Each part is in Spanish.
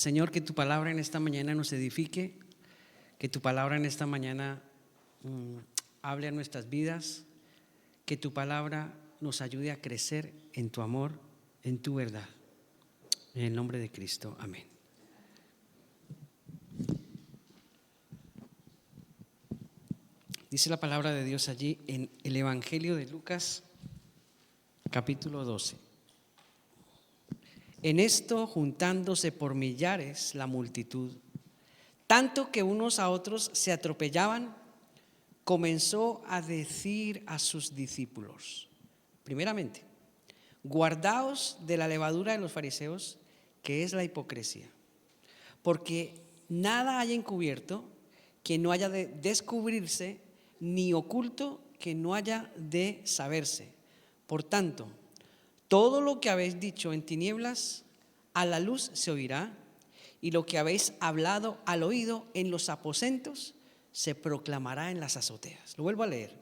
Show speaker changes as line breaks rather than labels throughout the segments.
Señor, que tu palabra en esta mañana nos edifique, que tu palabra en esta mañana hable a nuestras vidas, que tu palabra nos ayude a crecer en tu amor, en tu verdad. En el nombre de Cristo, amén. Dice la palabra de Dios allí en el Evangelio de Lucas, capítulo 12. En esto, juntándose por millares la multitud, tanto que unos a otros se atropellaban, comenzó a decir a sus discípulos: primeramente, guardaos de la levadura de los fariseos, que es la hipocresía, porque nada hay encubierto que no haya de descubrirse, ni oculto que no haya de saberse. Por tanto, todo lo que habéis dicho en tinieblas, a la luz se oirá, y lo que habéis hablado al oído en los aposentos, se proclamará en las azoteas. Lo vuelvo a leer.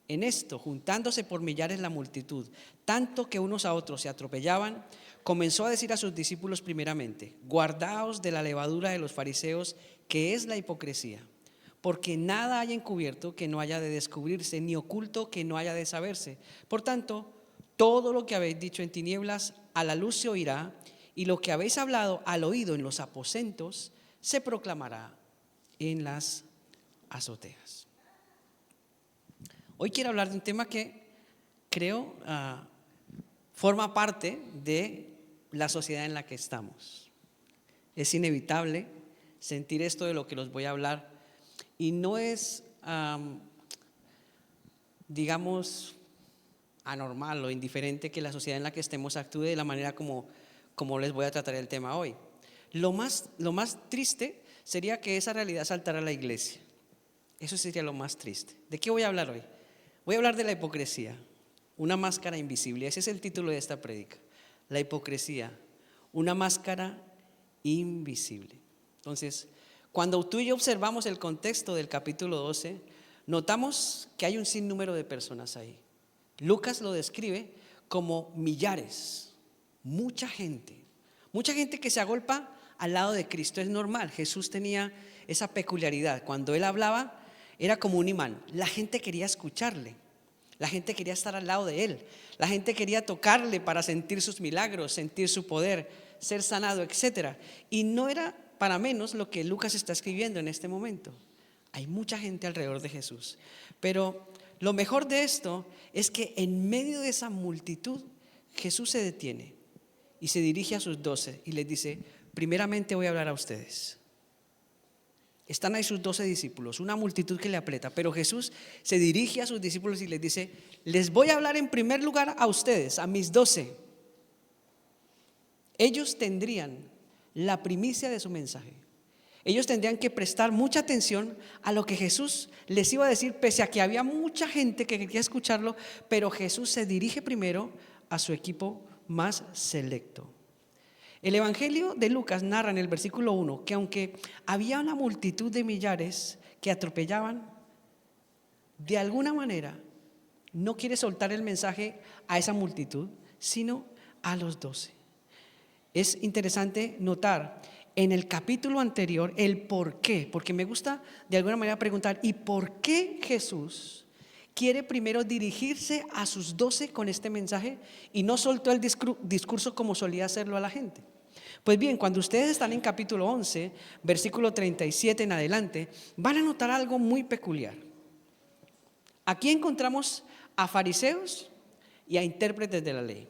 En esto, juntándose por millares la multitud, tanto que unos a otros se atropellaban, comenzó a decir a sus discípulos primeramente: guardaos de la levadura de los fariseos, que es la hipocresía, porque nada hay encubierto que no haya de descubrirse, ni oculto que no haya de saberse. Por tanto, todo lo que habéis dicho en tinieblas, a la luz se oirá, y lo que habéis hablado al oído en los aposentos, se proclamará en las azoteas. Hoy quiero hablar de un tema que creo forma parte de la sociedad en la que estamos. Es inevitable sentir esto de lo que los voy a hablar, y no es, digamos, anormal o indiferente que la sociedad en la que estemos actúe de la manera como les voy a tratar el tema hoy. Lo más triste sería que esa realidad saltara a la iglesia. Eso sería lo más triste. ¿De qué voy a hablar hoy? Voy a hablar de la hipocresía, una máscara invisible. Ese es el título de esta prédica: la hipocresía, una máscara invisible. Entonces, cuando tú y yo observamos el contexto del capítulo 12, notamos que hay un sinnúmero de personas ahí. Lucas lo describe como millares, mucha gente que se agolpa al lado de Cristo. Es normal, Jesús tenía esa peculiaridad. Cuando él hablaba era como un imán. La gente quería escucharle, la gente quería estar al lado de él, la gente quería tocarle para sentir sus milagros, sentir su poder, ser sanado, etc. Y no era para menos lo que Lucas está escribiendo en este momento. Hay mucha gente alrededor de Jesús, pero lo mejor de esto es que en medio de esa multitud Jesús se detiene y se dirige a sus 12 y les dice: primeramente voy a hablar a ustedes. Están ahí sus 12 discípulos, una multitud que le aprieta, pero Jesús se dirige a sus discípulos y les dice: les voy a hablar en primer lugar a ustedes, a mis 12. Ellos tendrían la primicia de su mensaje. Ellos tendrían que prestar mucha atención a lo que Jesús les iba a decir, pese a que había mucha gente que quería escucharlo, pero Jesús se dirige primero a su equipo más selecto. El Evangelio de Lucas narra en el versículo 1 que aunque había una multitud de millares que atropellaban, de alguna manera no quiere soltar el mensaje a esa multitud, sino a los 12. Es interesante notar en el capítulo anterior el por qué, porque me gusta de alguna manera preguntar: ¿y por qué Jesús quiere primero dirigirse a sus 12 con este mensaje y no soltó el discurso como solía hacerlo a la gente? Pues bien, cuando ustedes están en capítulo 11, versículo 37 en adelante, van a notar algo muy peculiar. Aquí encontramos a fariseos y a intérpretes de la ley.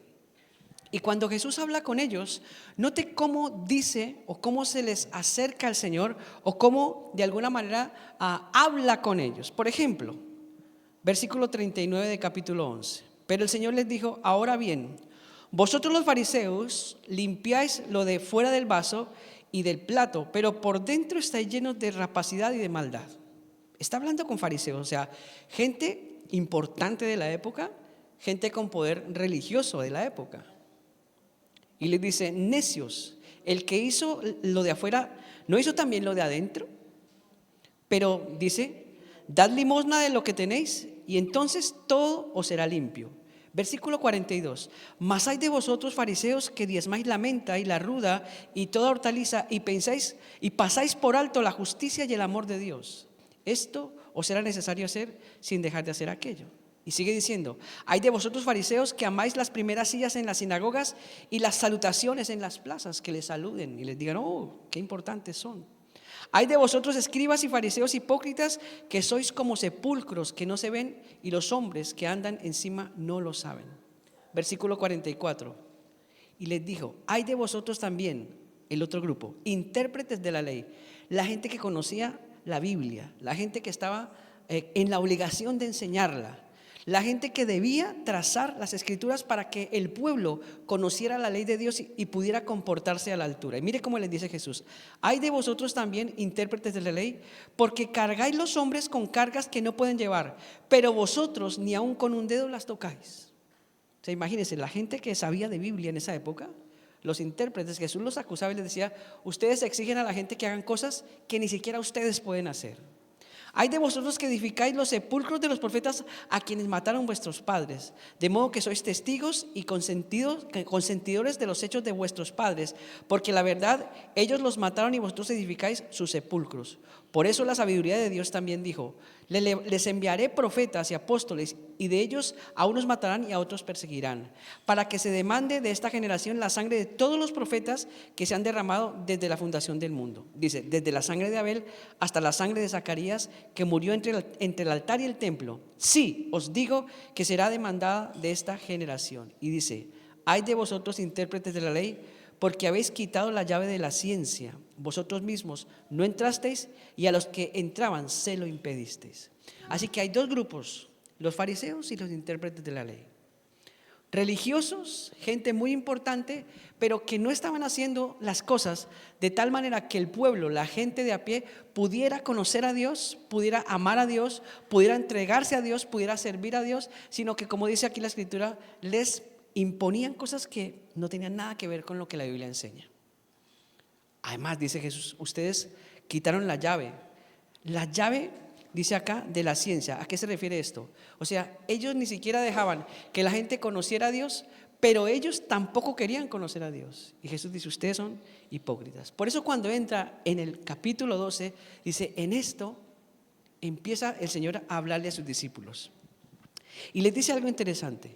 Y cuando Jesús habla con ellos, note cómo dice o cómo se les acerca al Señor, o cómo de alguna manera habla con ellos. Por ejemplo, versículo 39 de capítulo 11. Pero el Señor les dijo: ahora bien, vosotros los fariseos limpiáis lo de fuera del vaso y del plato, pero por dentro estáis llenos de rapacidad y de maldad. Está hablando con fariseos, o sea, gente importante de la época, gente con poder religioso de la época. Y les dice: necios, el que hizo lo de afuera, ¿no hizo también lo de adentro? Pero dice: dad limosna de lo que tenéis, y entonces todo os será limpio. Versículo 42. Mas hay de vosotros fariseos que diezmáis la menta y la ruda y toda hortaliza y pensáis y pasáis por alto la justicia y el amor de Dios. Esto os será necesario hacer sin dejar de hacer aquello. Y sigue diciendo, hay de vosotros fariseos que amáis las primeras sillas en las sinagogas y las salutaciones en las plazas, que les saluden y les digan, oh, qué importantes son. Hay de vosotros escribas y fariseos hipócritas que sois como sepulcros que no se ven y los hombres que andan encima no lo saben. Versículo 44. Y les dijo, hay de vosotros también, el otro grupo, intérpretes de la ley, la gente que conocía la Biblia, la gente que estaba en la obligación de enseñarla, la gente que debía trazar las escrituras para que el pueblo conociera la ley de Dios y pudiera comportarse a la altura. Y mire cómo les dice Jesús, hay de vosotros también intérpretes de la ley, porque cargáis los hombres con cargas que no pueden llevar, pero vosotros ni aun con un dedo las tocáis. O sea, imagínense, la gente que sabía de Biblia en esa época, los intérpretes, Jesús los acusaba y les decía, ustedes exigen a la gente que hagan cosas que ni siquiera ustedes pueden hacer. Hay de vosotros que edificáis los sepulcros de los profetas a quienes mataron vuestros padres, de modo que sois testigos y consentidores de los hechos de vuestros padres, porque la verdad, ellos los mataron y vosotros edificáis sus sepulcros. Por eso la sabiduría de Dios también dijo, les enviaré profetas y apóstoles, y de ellos a unos matarán y a otros perseguirán, para que se demande de esta generación la sangre de todos los profetas que se han derramado desde la fundación del mundo. Dice, desde la sangre de Abel hasta la sangre de Zacarías, que murió entre el altar y el templo. Sí, os digo que será demandada de esta generación. Y dice, hay de vosotros intérpretes de la ley, porque habéis quitado la llave de la ciencia. Vosotros mismos no entrasteis y a los que entraban se lo impedisteis. Así que hay dos grupos, los fariseos y los intérpretes de la ley. Religiosos, gente muy importante, pero que no estaban haciendo las cosas de tal manera que el pueblo, la gente de a pie, pudiera conocer a Dios, pudiera amar a Dios, pudiera entregarse a Dios, pudiera servir a Dios, sino que, como dice aquí la Escritura, les imponían cosas que no tenían nada que ver con lo que la Biblia enseña. Además, dice Jesús, ustedes quitaron la llave. La llave, dice acá, de la ciencia. ¿A qué se refiere esto? O sea, ellos ni siquiera dejaban que la gente conociera a Dios, pero ellos tampoco querían conocer a Dios. Y Jesús dice, ustedes son hipócritas. Por eso cuando entra en el capítulo 12, dice, en esto empieza el Señor a hablarle a sus discípulos. Y les dice algo interesante.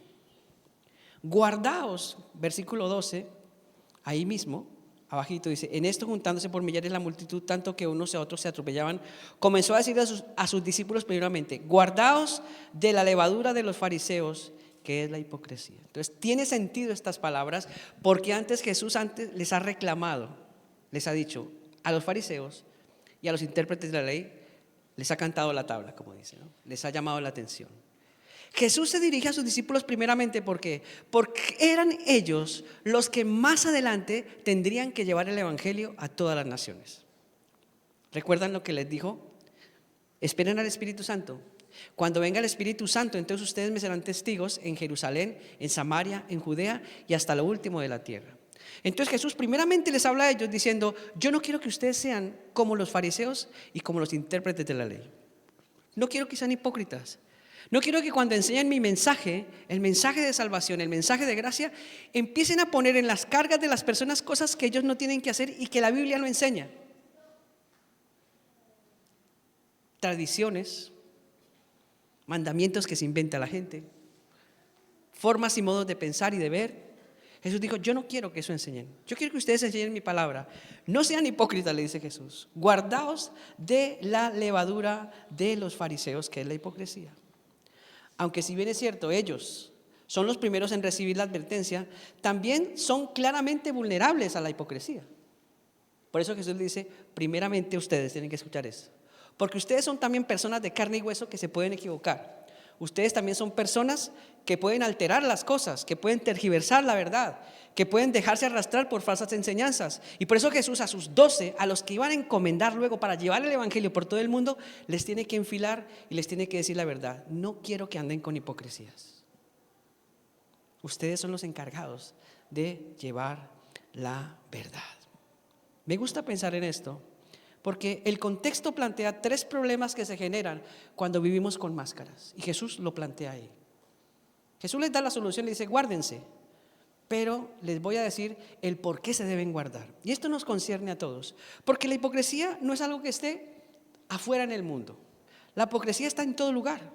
Guardaos, versículo 12, ahí mismo, abajito dice, en esto juntándose por millares la multitud, tanto que unos a otros se atropellaban, comenzó a decir a sus discípulos primeramente, guardaos de la levadura de los fariseos, que es la hipocresía. Entonces tiene sentido estas palabras, porque antes Jesús les ha reclamado, les ha dicho a los fariseos y a los intérpretes de la ley, les ha cantado la tabla, como dice, ¿no? Les ha llamado la atención. Jesús se dirige a sus discípulos primeramente porque eran ellos los que más adelante tendrían que llevar el evangelio a todas las naciones. ¿Recuerdan lo que les dijo? Esperen al Espíritu Santo. Cuando venga el Espíritu Santo, entonces ustedes me serán testigos en Jerusalén, en Samaria, en Judea y hasta lo último de la tierra. Entonces Jesús primeramente les habla a ellos diciendo, yo no quiero que ustedes sean como los fariseos y como los intérpretes de la ley. No quiero que sean hipócritas. No quiero que cuando enseñen mi mensaje, el mensaje de salvación, el mensaje de gracia, empiecen a poner en las cargas de las personas cosas que ellos no tienen que hacer y que la Biblia no enseña. Tradiciones, mandamientos que se inventa la gente, formas y modos de pensar y de ver. Jesús dijo, yo no quiero que eso enseñen. Yo quiero que ustedes enseñen mi palabra. No sean hipócritas, le dice Jesús. Guardaos de la levadura de los fariseos, que es la hipocresía. Aunque si bien es cierto, ellos son los primeros en recibir la advertencia, también son claramente vulnerables a la hipocresía. Por eso Jesús dice, primeramente ustedes tienen que escuchar eso. Porque ustedes son también personas de carne y hueso que se pueden equivocar. Ustedes también son personas que pueden alterar las cosas, que pueden tergiversar la verdad, que pueden dejarse arrastrar por falsas enseñanzas. Y por eso Jesús a sus 12, a los que iban a encomendar luego para llevar el evangelio por todo el mundo, les tiene que enfilar y les tiene que decir la verdad. No quiero que anden con hipocresías. Ustedes son los encargados de llevar la verdad. Me gusta pensar en esto porque el contexto plantea 3 problemas que se generan cuando vivimos con máscaras. Y Jesús lo plantea ahí. Jesús les da la solución, le dice, guárdense, pero les voy a decir el por qué se deben guardar. Y esto nos concierne a todos, porque la hipocresía no es algo que esté afuera en el mundo. La hipocresía está en todo lugar.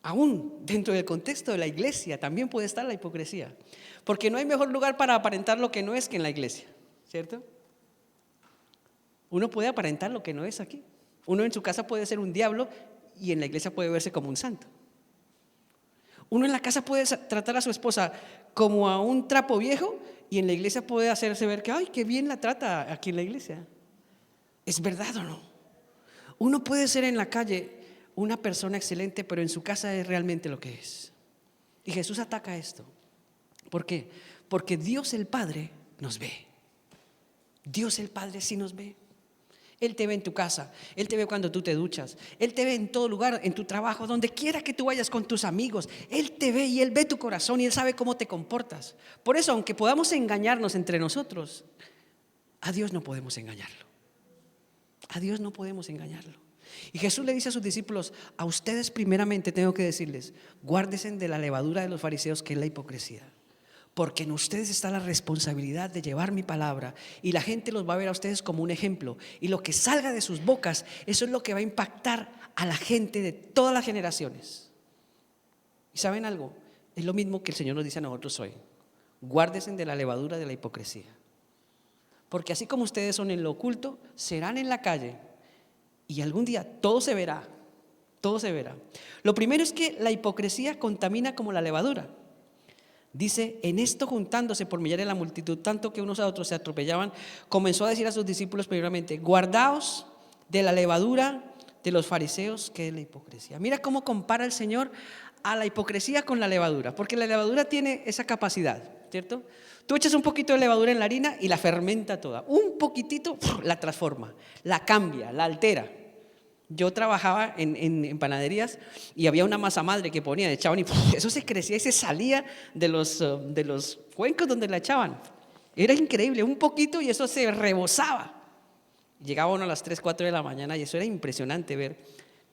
Aún dentro del contexto de la iglesia también puede estar la hipocresía, porque no hay mejor lugar para aparentar lo que no es que en la iglesia, ¿cierto? Uno puede aparentar lo que no es aquí. Uno en su casa puede ser un diablo y en la iglesia puede verse como un santo. Uno en la casa puede tratar a su esposa como a un trapo viejo y en la iglesia puede hacerse ver que, ay, qué bien la trata aquí en la iglesia. ¿Es verdad o no? Uno puede ser en la calle una persona excelente, pero en su casa es realmente lo que es. Y Jesús ataca esto. ¿Por qué? Porque Dios el Padre nos ve. Dios el Padre sí nos ve. Él te ve en tu casa, Él te ve cuando tú te duchas, Él te ve en todo lugar, en tu trabajo, donde quiera que tú vayas con tus amigos. Él te ve y Él ve tu corazón y Él sabe cómo te comportas. Por eso, aunque podamos engañarnos entre nosotros, a Dios no podemos engañarlo. A Dios no podemos engañarlo. Y Jesús le dice a sus discípulos, a ustedes primeramente tengo que decirles, guárdense de la levadura de los fariseos, que es la hipocresía. Porque en ustedes está la responsabilidad de llevar mi palabra y la gente los va a ver a ustedes como un ejemplo. Y lo que salga de sus bocas, eso es lo que va a impactar a la gente de todas las generaciones. ¿Y saben algo? Es lo mismo que el Señor nos dice a nosotros hoy. Guárdense de la levadura de la hipocresía. Porque así como ustedes son en lo oculto, serán en la calle y algún día todo se verá. Todo se verá. Lo primero es que la hipocresía contamina como la levadura. Dice, en esto juntándose por millares la multitud, tanto que unos a otros se atropellaban, comenzó a decir a sus discípulos primeramente, guardaos de la levadura de los fariseos, que es la hipocresía. Mira cómo compara el Señor a la hipocresía con la levadura, porque la levadura tiene esa capacidad, ¿cierto? Tú echas un poquito de levadura en la harina y la fermenta toda, un poquitito la transforma, la cambia, la altera. Yo trabajaba en panaderías y había una masa madre que ponían, echaban y eso se crecía y se salía de los cuencos donde la echaban. Era increíble, un poquito y eso se rebosaba. Llegaba uno a las 3, 4 de la mañana y eso era impresionante ver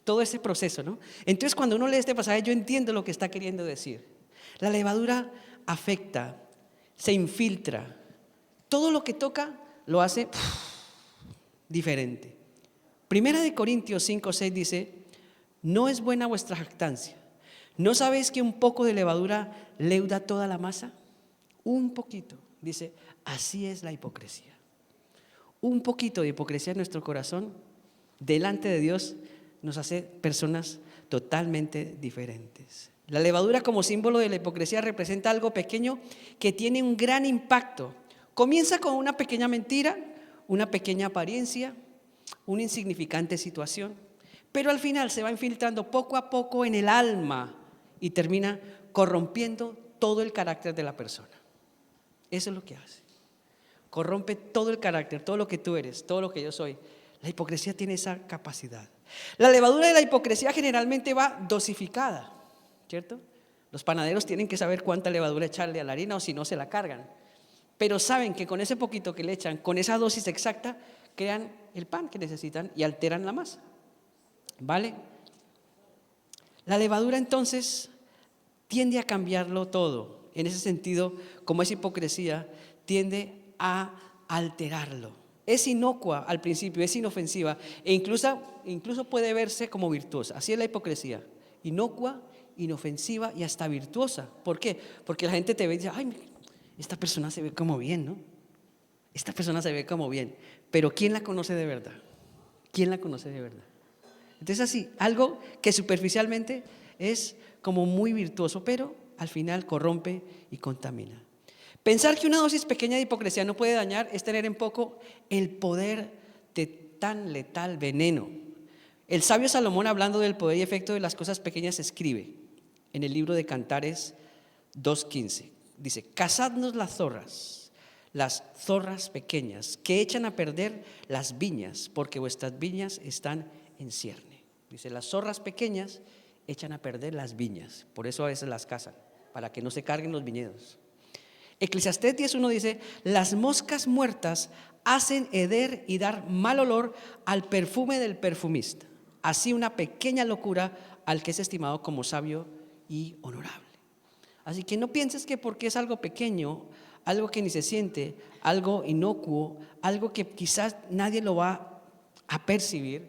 todo ese proceso, ¿no? Entonces cuando uno lee este pasaje yo entiendo lo que está queriendo decir. La levadura afecta, se infiltra, todo lo que toca lo hace diferente. Primera de Corintios 5, 6 dice, no es buena vuestra jactancia. ¿No sabéis que un poco de levadura leuda toda la masa? Un poquito. Dice, así es la hipocresía. Un poquito de hipocresía en nuestro corazón, delante de Dios, nos hace personas totalmente diferentes. La levadura como símbolo de la hipocresía representa algo pequeño que tiene un gran impacto. Comienza con una pequeña mentira, una pequeña apariencia, una insignificante situación, pero al final se va infiltrando poco a poco en el alma y termina corrompiendo todo el carácter de la persona. Eso es lo que hace. Corrompe todo el carácter, todo lo que tú eres, todo lo que yo soy. La hipocresía tiene esa capacidad. La levadura de la hipocresía generalmente va dosificada, ¿cierto? Los panaderos tienen que saber cuánta levadura echarle a la harina o si no se la cargan. Pero saben que con ese poquito que le echan, con esa dosis exacta, crean el pan que necesitan y alteran la masa. ¿Vale? La levadura entonces tiende a cambiarlo todo. En ese sentido, como es hipocresía, tiende a alterarlo. Es inocua al principio, es inofensiva e incluso puede verse como virtuosa. Así es la hipocresía. Inocua, inofensiva y hasta virtuosa. ¿Por qué? Porque la gente te ve y dice, ay, esta persona se ve como bien, ¿no? Esta persona se ve como bien. Pero ¿quién la conoce de verdad? ¿Quién la conoce de verdad? Entonces así, algo que superficialmente es como muy virtuoso, pero al final corrompe y contamina. Pensar que una dosis pequeña de hipocresía no puede dañar es tener en poco el poder de tan letal veneno. El sabio Salomón, hablando del poder y efecto de las cosas pequeñas, escribe en el libro de Cantares 2:15. Dice, cazadnos las zorras pequeñas que echan a perder las viñas, porque vuestras viñas están en cierne. Dice, las zorras pequeñas echan a perder las viñas, por eso a veces las cazan, para que no se carguen los viñedos. Eclesiastés 10:1 dice, las moscas muertas hacen heder y dar mal olor al perfume del perfumista. Así una pequeña locura al que es estimado como sabio y honorable. Así que no pienses que porque es algo pequeño, algo que ni se siente, algo inocuo, algo que quizás nadie lo va a percibir,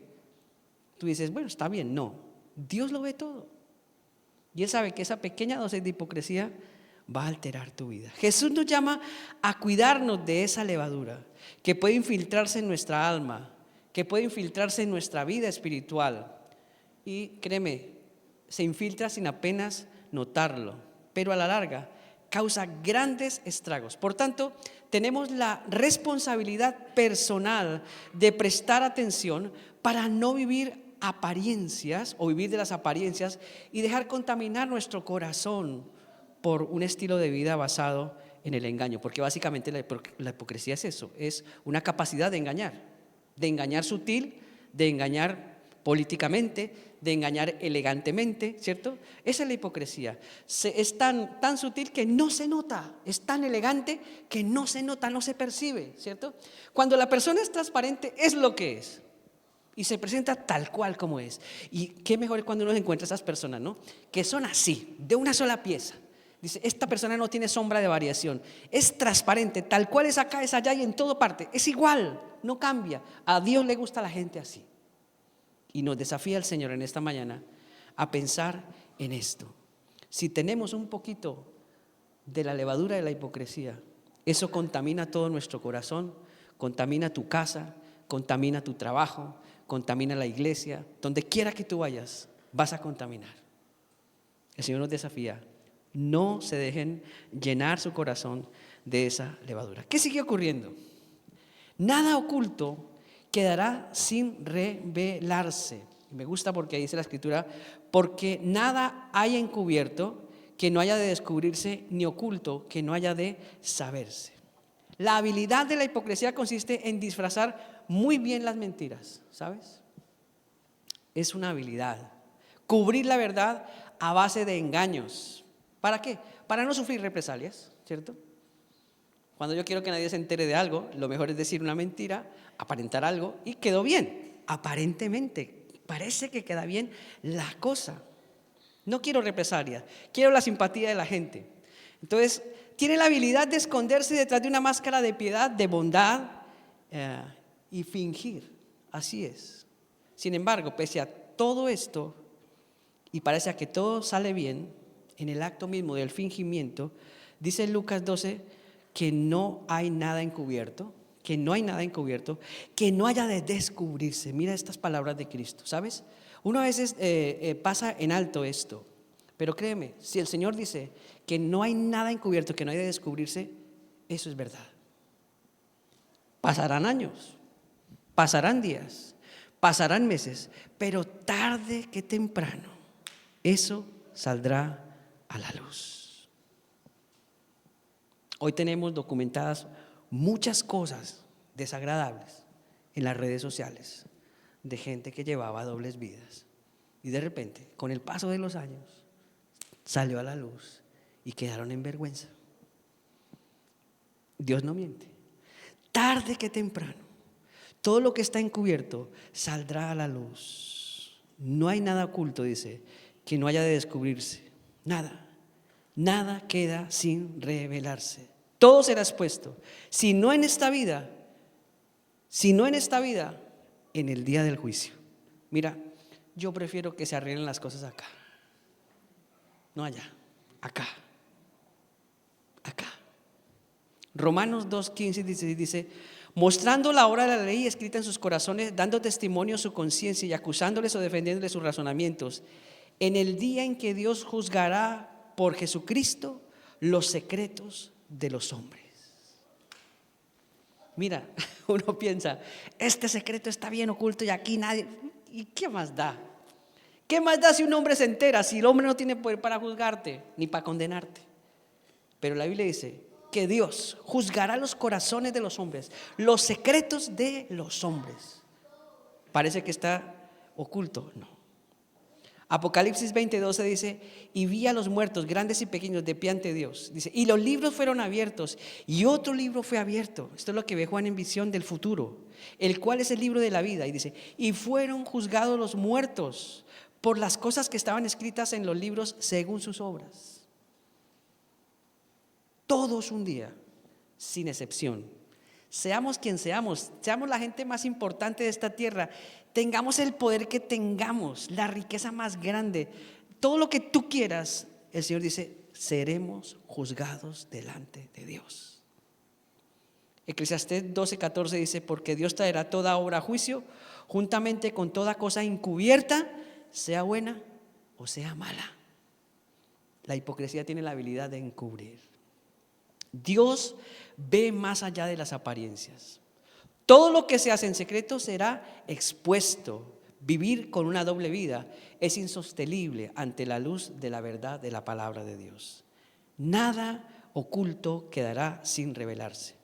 tú dices, bueno, está bien. No, Dios lo ve todo. Y Él sabe que esa pequeña dosis de hipocresía va a alterar tu vida. Jesús nos llama a cuidarnos de esa levadura que puede infiltrarse en nuestra alma, que puede infiltrarse en nuestra vida espiritual. Y créeme, se infiltra sin apenas notarlo, pero a la larga causa grandes estragos. Por tanto, tenemos la responsabilidad personal de prestar atención para no vivir apariencias o vivir de las apariencias y dejar contaminar nuestro corazón por un estilo de vida basado en el engaño, porque básicamente la hipocresía es eso, es una capacidad de engañar sutil, de engañar políticamente, de engañar elegantemente, ¿cierto? Esa es la hipocresía. Es tan sutil que no se nota, es tan elegante que no se nota, no se percibe, ¿cierto? Cuando la persona es transparente, es lo que es y se presenta tal cual como es. Y qué mejor cuando uno encuentra esas personas, ¿no? Que son así, de una sola pieza. Dice, esta persona no tiene sombra de variación, es transparente, tal cual es acá, es allá y en toda parte, es igual, no cambia. A Dios le gusta la gente así. Y nos desafía el Señor en esta mañana a pensar en esto. Si tenemos un poquito de la levadura de la hipocresía, eso contamina todo nuestro corazón, contamina tu casa, contamina tu trabajo, contamina la iglesia. Donde quiera que tú vayas, vas a contaminar. El Señor nos desafía. No se dejen llenar su corazón de esa levadura. ¿Qué sigue ocurriendo? Nada oculto quedará sin revelarse. Me gusta porque dice la Escritura, porque nada hay encubierto que no haya de descubrirse, ni oculto que no haya de saberse. La habilidad de la hipocresía consiste en disfrazar muy bien las mentiras, ¿sabes? Es una habilidad. Cubrir la verdad a base de engaños. ¿Para qué? Para no sufrir represalias, ¿cierto? Cuando yo quiero que nadie se entere de algo, lo mejor es decir una mentira, aparentar algo y quedó bien, aparentemente, parece que queda bien la cosa. No quiero represalias, quiero la simpatía de la gente. Entonces, tiene la habilidad de esconderse detrás de una máscara de piedad, de bondad y fingir, así es. Sin embargo, pese a todo esto, y parece que todo sale bien, en el acto mismo del fingimiento, dice en Lucas 12 que no hay nada encubierto, que no haya de descubrirse. Mira estas palabras de Cristo, ¿sabes? Uno a veces pasa en alto esto, pero créeme, si el Señor dice que no hay nada encubierto, que no hay de descubrirse, eso es verdad. Pasarán años, pasarán días, pasarán meses, pero tarde que temprano, eso saldrá a la luz. Hoy tenemos documentadas muchas cosas desagradables en las redes sociales de gente que llevaba dobles vidas y de repente, con el paso de los años, salió a la luz y quedaron en vergüenza. Dios no miente. Tarde que temprano, todo lo que está encubierto saldrá a la luz. No hay nada oculto, dice, que no haya de descubrirse. Nada queda sin revelarse. Todo será expuesto. Si no en esta vida, en el día del juicio. Mira, yo prefiero que se arreglen las cosas acá. No allá, acá. Romanos 2:15 dice, mostrando la obra de la ley escrita en sus corazones, dando testimonio a su conciencia y acusándoles o defendiéndoles sus razonamientos, en el día en que Dios juzgará por Jesucristo los secretos de los hombres. Mira, uno piensa, este secreto está bien oculto y aquí nadie. ¿Y qué más da? ¿Qué más da si un hombre se entera, si el hombre no tiene poder para juzgarte ni para condenarte? Pero la Biblia dice que Dios juzgará los corazones de los hombres, los secretos de los hombres. Parece que está oculto, no. Apocalipsis 20:12 dice, y vi a los muertos, grandes y pequeños, de pie ante Dios. Dice, y los libros fueron abiertos, y otro libro fue abierto. Esto es lo que ve Juan en visión del futuro, el cual es el libro de la vida. Y dice, y fueron juzgados los muertos por las cosas que estaban escritas en los libros según sus obras. Todos un día, sin excepción, seamos quien seamos, seamos la gente más importante de esta tierra, tengamos el poder que tengamos, la riqueza más grande, todo lo que tú quieras, el Señor dice, seremos juzgados delante de Dios. Eclesiastés 12:14 dice, porque Dios traerá toda obra a juicio, juntamente con toda cosa encubierta, sea buena o sea mala. La hipocresía tiene la habilidad de encubrir. Dios ve más allá de las apariencias. Todo lo que se hace en secreto será expuesto. Vivir con una doble vida es insostenible ante la luz de la verdad de la palabra de Dios. Nada oculto quedará sin revelarse.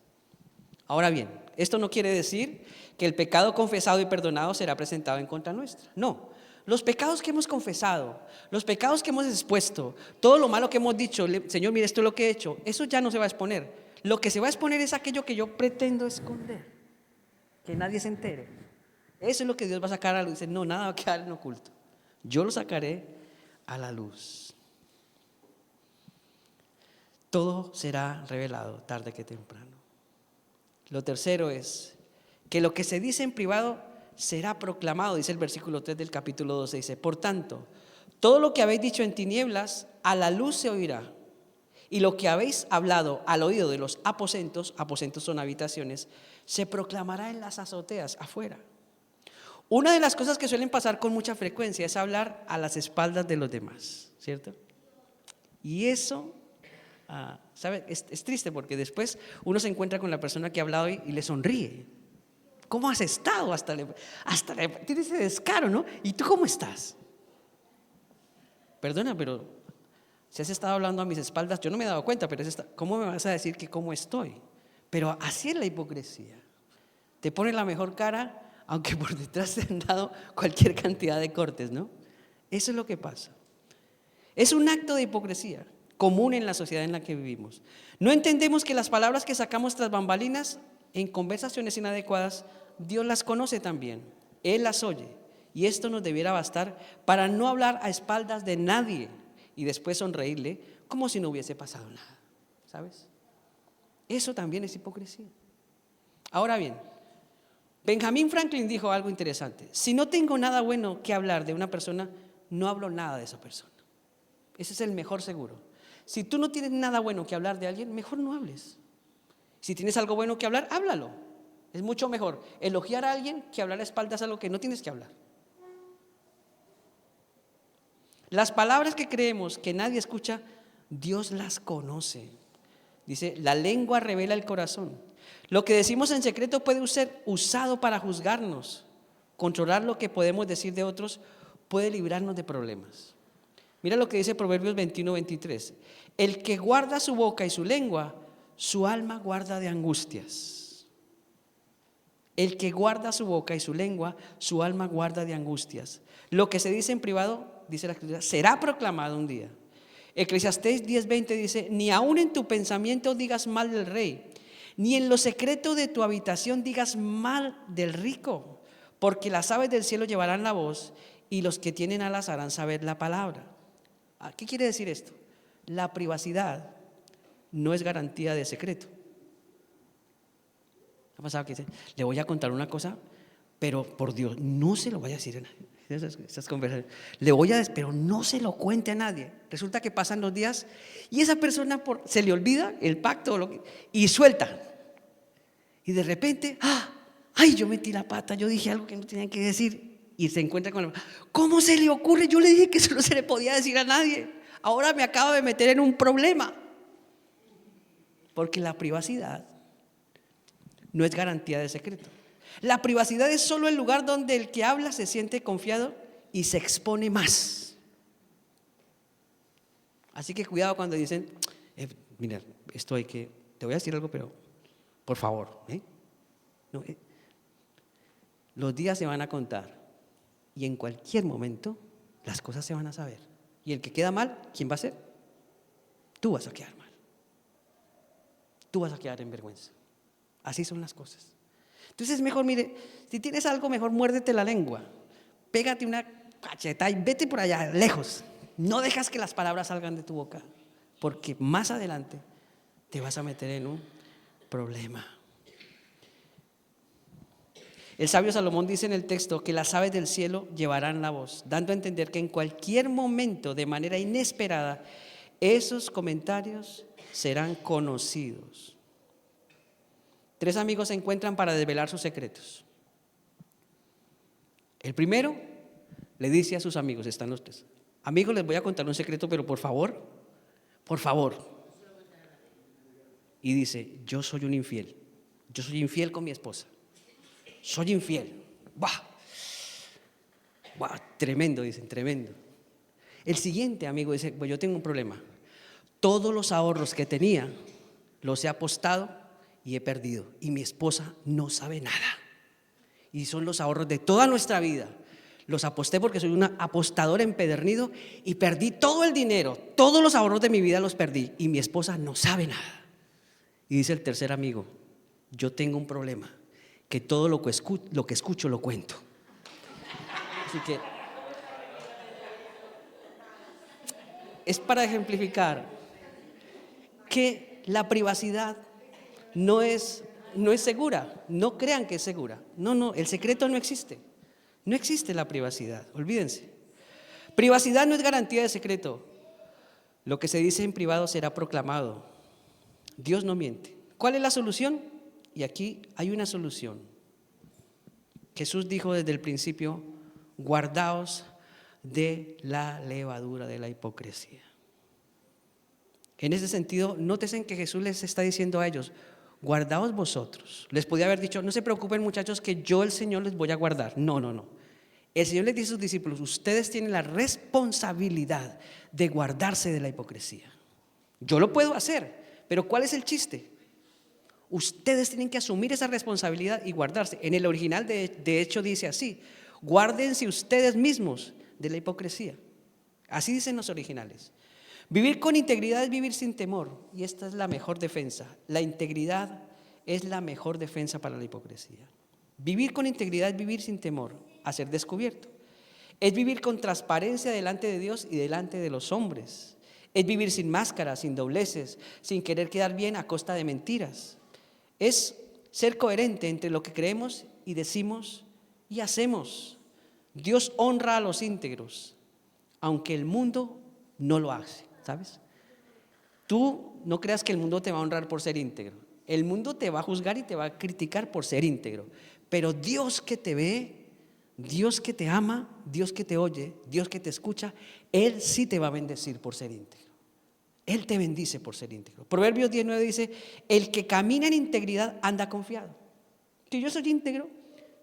Ahora bien, esto no quiere decir que el pecado confesado y perdonado será presentado en contra nuestra. No, los pecados que hemos confesado, los pecados que hemos expuesto, todo lo malo que hemos dicho, Señor, mire, esto es lo que he hecho, eso ya no se va a exponer. Lo que se va a exponer es aquello que yo pretendo esconder, que nadie se entere. Eso es lo que Dios va a sacar a la luz. Dice, no, nada va a quedar en oculto. Yo lo sacaré a la luz. Todo será revelado tarde que temprano. Lo tercero es que lo que se dice en privado será proclamado, dice el versículo 3 del capítulo 12. Dice, por tanto, todo lo que habéis dicho en tinieblas, a la luz se oirá. Y lo que habéis hablado al oído de los aposentos, aposentos son habitaciones, se proclamará en las azoteas afuera. Una de las cosas que suelen pasar con mucha frecuencia es hablar a las espaldas de los demás, ¿cierto? Y eso, ¿sabe? Es triste porque después uno se encuentra con la persona que ha hablado y le sonríe. ¿Cómo has estado? Hasta tiene ese descaro, ¿no? ¿Y tú cómo estás? Perdona, pero si has estado hablando a mis espaldas, yo no me he dado cuenta, pero ¿cómo me vas a decir que cómo estoy? Pero así es la hipocresía. Te pone la mejor cara, aunque por detrás te han dado cualquier cantidad de cortes, ¿no? Eso es lo que pasa. Es un acto de hipocresía común en la sociedad en la que vivimos. No entendemos que las palabras que sacamos tras bambalinas en conversaciones inadecuadas, Dios las conoce también, Él las oye, y esto nos debiera bastar para no hablar a espaldas de nadie y después sonreírle como si no hubiese pasado nada, ¿sabes? Eso también es hipocresía. Ahora bien, Benjamin Franklin dijo algo interesante: si no tengo nada bueno que hablar de una persona, no hablo nada de esa persona. Ese es el mejor seguro. Si tú no tienes nada bueno que hablar de alguien, mejor no hables. Si tienes algo bueno que hablar, háblalo. Es mucho mejor elogiar a alguien que hablar a espaldas a lo que no tienes que hablar. Las palabras que creemos que nadie escucha, Dios las conoce. Dice, la lengua revela el corazón. Lo que decimos en secreto puede ser usado para juzgarnos. Controlar lo que podemos decir de otros puede librarnos de problemas. Mira lo que dice Proverbios 21:23. El que guarda su boca y su lengua, su alma guarda de angustias. El que guarda su boca y su lengua, su alma guarda de angustias. Lo que se dice en privado, dice la Escritura, será proclamado un día. Eclesiastés 10:20 dice, ni aun en tu pensamiento digas mal del rey, ni en lo secreto de tu habitación digas mal del rico, porque las aves del cielo llevarán la voz y los que tienen alas harán saber la palabra. ¿Qué quiere decir esto? La privacidad no es garantía de secreto. ¿Ha pasado que dice, le voy a contar una cosa, pero por Dios, no se lo vaya a decir a nadie? Esas conversaciones. Pero no se lo cuente a nadie. Resulta que pasan los días y esa persona se le olvida el pacto y suelta. Y de repente, ¡ay! Yo metí la pata, yo dije algo que no tenía que decir. Y se encuentra con ¿cómo se le ocurre? Yo le dije que eso no se le podía decir a nadie. Ahora me acabo de meter en un problema. Porque la privacidad no es garantía de secreto. La privacidad es solo el lugar donde el que habla se siente confiado y se expone más. Así que cuidado cuando dicen, mira, te voy a decir algo, pero por favor, los días se van a contar y en cualquier momento las cosas se van a saber. Y el que queda mal, ¿quién va a ser? Tú vas a quedar mal. Tú vas a quedar en vergüenza. Así son las cosas. Entonces es mejor, mire, si tienes algo, mejor muérdete la lengua. Pégate una cacheta y vete por allá, lejos. No dejas que las palabras salgan de tu boca, porque más adelante te vas a meter en un problema. El sabio Salomón dice en el texto que las aves del cielo llevarán la voz, dando a entender que en cualquier momento, de manera inesperada, esos comentarios serán conocidos. 3 amigos se encuentran para desvelar sus secretos. El primero le dice a sus amigos, están los 3: amigos, les voy a contar un secreto, pero por favor, y dice: yo soy un infiel, yo soy infiel con mi esposa, soy infiel. ¡Bah! Tremendo, dicen, tremendo. El siguiente amigo dice: pues yo tengo un problema, todos los ahorros que tenía los he apostado y he perdido, y mi esposa no sabe nada, y son los ahorros de toda nuestra vida. Los aposté porque soy un apostador empedernido y perdí todo el dinero, todos los ahorros de mi vida los perdí y mi esposa no sabe nada. Y dice el tercer amigo: yo tengo un problema, que todo lo que escucho lo cuento. Así que es para ejemplificar que la privacidad no es segura. No crean que es segura. No, el secreto no existe. No existe la privacidad, olvídense. Privacidad no es garantía de secreto. Lo que se dice en privado será proclamado. Dios no miente. ¿Cuál es la solución? Y aquí hay una solución. Jesús dijo desde el principio: guardaos de la levadura de la hipocresía. En ese sentido, nótense que Jesús les está diciendo a ellos: guardaos vosotros. Les podía haber dicho: no se preocupen, muchachos, que yo, el Señor, les voy a guardar. No. El Señor les dice a sus discípulos: ustedes tienen la responsabilidad de guardarse de la hipocresía. Yo lo puedo hacer, pero ¿cuál es el chiste? Ustedes tienen que asumir esa responsabilidad y guardarse. En el original, de hecho, dice así: guárdense ustedes mismos de la hipocresía. Así dicen los originales. Vivir con integridad es vivir sin temor, y esta es la mejor defensa. La integridad es la mejor defensa para la hipocresía. Vivir con integridad es vivir sin temor a ser descubierto. Es vivir con transparencia delante de Dios y delante de los hombres. Es vivir sin máscaras, sin dobleces, sin querer quedar bien a costa de mentiras. Es ser coherente entre lo que creemos y decimos y hacemos. Dios honra a los íntegros, aunque el mundo no lo hace, ¿sabes? Tú no creas que el mundo te va a honrar por ser íntegro. El mundo te va a juzgar y te va a criticar por ser íntegro. Pero Dios que te ve, Dios que te ama, Dios que te oye, Dios que te escucha, Él sí te va a bendecir por ser íntegro. Él te bendice por ser íntegro. Proverbios 19 dice: el que camina en integridad anda confiado. Si yo soy íntegro,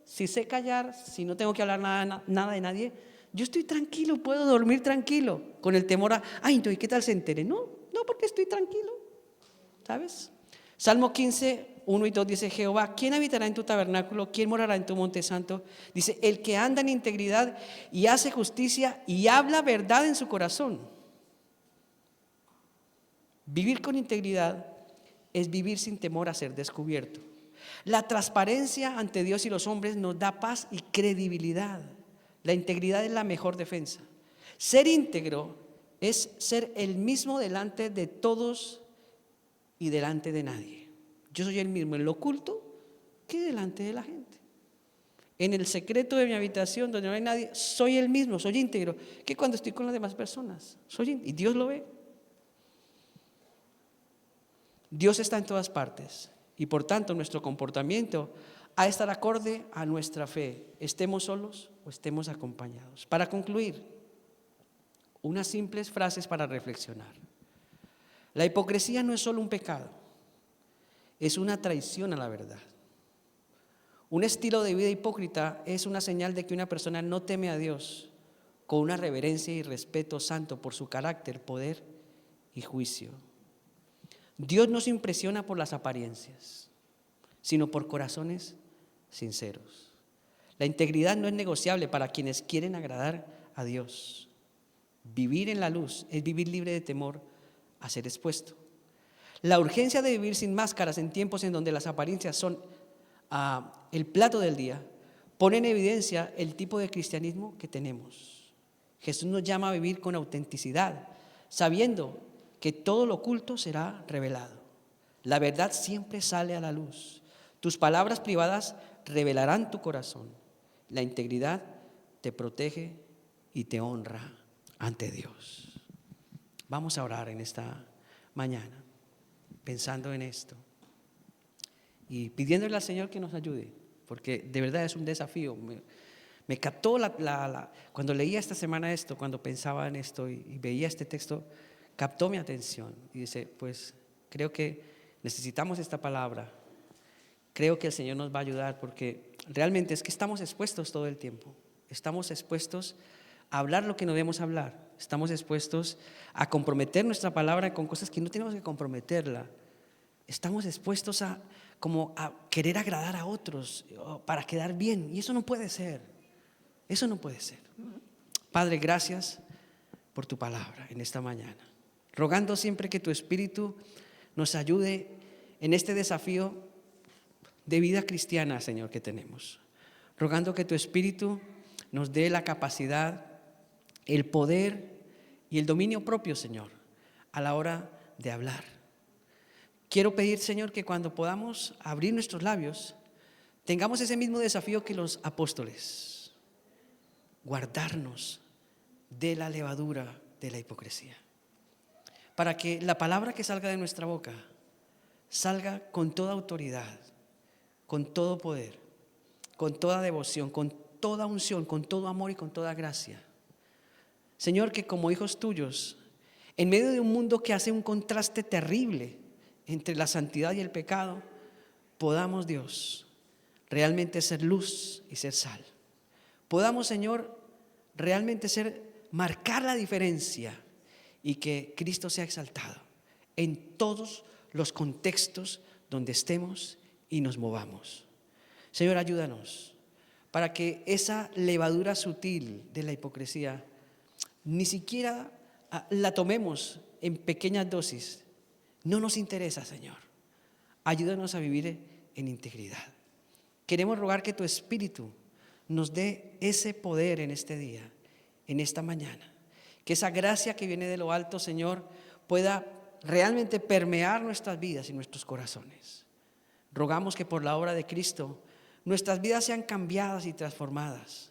si sé callar, si no tengo que hablar nada de nadie, yo estoy tranquilo, puedo dormir tranquilo, con el temor a: ay, no, ¿y qué tal se entere? No, porque estoy tranquilo, ¿sabes? Salmo 15, 1 y 2 dice: Jehová, ¿quién habitará en tu tabernáculo? ¿Quién morará en tu monte santo? Dice: el que anda en integridad y hace justicia y habla verdad en su corazón. Vivir con integridad es vivir sin temor a ser descubierto. La transparencia ante Dios y los hombres nos da paz y credibilidad. La integridad es la mejor defensa. Ser íntegro es ser el mismo delante de todos y delante de nadie. Yo soy el mismo en lo oculto que delante de la gente. En el secreto de mi habitación, donde no hay nadie, soy el mismo, soy íntegro, que cuando estoy con las demás personas. Y Dios lo ve. Dios está en todas partes y por tanto nuestro comportamiento ha de estar acorde a nuestra fe, estemos solos o estemos acompañados. Para concluir, unas simples frases para reflexionar. La hipocresía no es solo un pecado, es una traición a la verdad. Un estilo de vida hipócrita es una señal de que una persona no teme a Dios con una reverencia y respeto santo por su carácter, poder y juicio. Dios no se impresiona por las apariencias, sino por corazones sinceros. La integridad no es negociable para quienes quieren agradar a Dios. Vivir en la luz es vivir libre de temor a ser expuesto. La urgencia de vivir sin máscaras en tiempos en donde las apariencias son el plato del día pone en evidencia el tipo de cristianismo que tenemos. Jesús nos llama a vivir con autenticidad, sabiendo que todo lo oculto será revelado. La verdad siempre sale a la luz. Tus palabras privadas revelarán tu corazón. La integridad te protege y te honra ante Dios. Vamos a orar en esta mañana, pensando en esto y pidiéndole al Señor que nos ayude, porque de verdad es un desafío. Me captó cuando leía esta semana esto, cuando pensaba en esto y veía este texto, captó mi atención y dice, pues creo que necesitamos esta palabra. Creo que el Señor nos va a ayudar porque realmente es que estamos expuestos todo el tiempo. Estamos expuestos a hablar lo que no debemos hablar. Estamos expuestos a comprometer nuestra palabra con cosas que no tenemos que comprometerla. Estamos expuestos a querer agradar a otros para quedar bien. Y eso no puede ser. Eso no puede ser. Padre, gracias por tu palabra en esta mañana. Rogando siempre que tu Espíritu nos ayude en este desafío de vida cristiana, Señor, que tenemos. Rogando que tu Espíritu nos dé la capacidad, el poder y el dominio propio, Señor, a la hora de hablar. Quiero pedir, Señor, que cuando podamos abrir nuestros labios, tengamos ese mismo desafío que los apóstoles, guardarnos de la levadura de la hipocresía, para que la palabra que salga de nuestra boca salga con toda autoridad, con todo poder, con toda devoción, con toda unción, con todo amor y con toda gracia. Señor, que como hijos tuyos, en medio de un mundo que hace un contraste terrible entre la santidad y el pecado, podamos, Dios, realmente ser luz y ser sal. Podamos, Señor, realmente marcar la diferencia y que Cristo sea exaltado en todos los contextos donde estemos y nos movamos. Señor, ayúdanos para que esa levadura sutil de la hipocresía ni siquiera la tomemos en pequeñas dosis. No nos interesa, Señor. Ayúdanos a vivir en integridad. Queremos rogar que tu Espíritu nos dé ese poder en este día, en esta mañana. Que esa gracia que viene de lo alto, Señor, pueda realmente permear nuestras vidas y nuestros corazones. Rogamos que por la obra de Cristo nuestras vidas sean cambiadas y transformadas.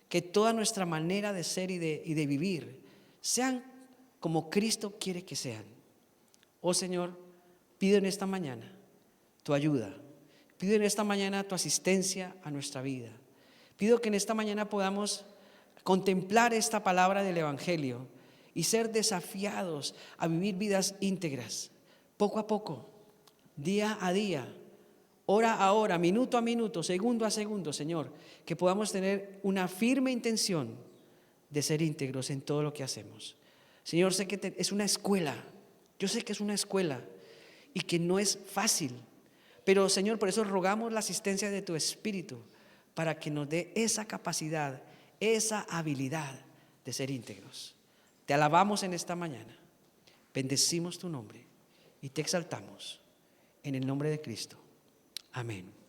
Que toda nuestra manera de ser y de vivir sean como Cristo quiere que sean. Oh Señor, pido en esta mañana tu ayuda. Pido en esta mañana tu asistencia a nuestra vida. Pido que en esta mañana podamos contemplar esta palabra del Evangelio y ser desafiados a vivir vidas íntegras, poco a poco, día a día, hora a hora, minuto a minuto, segundo a segundo, Señor, que podamos tener una firme intención de ser íntegros en todo lo que hacemos. Señor, sé que es una escuela, yo sé que es una escuela y que no es fácil, pero Señor, por eso rogamos la asistencia de tu Espíritu para que nos dé esa capacidad, esa habilidad de ser íntegros. Te alabamos en esta mañana, bendecimos tu nombre y te exaltamos en el nombre de Cristo. Amén.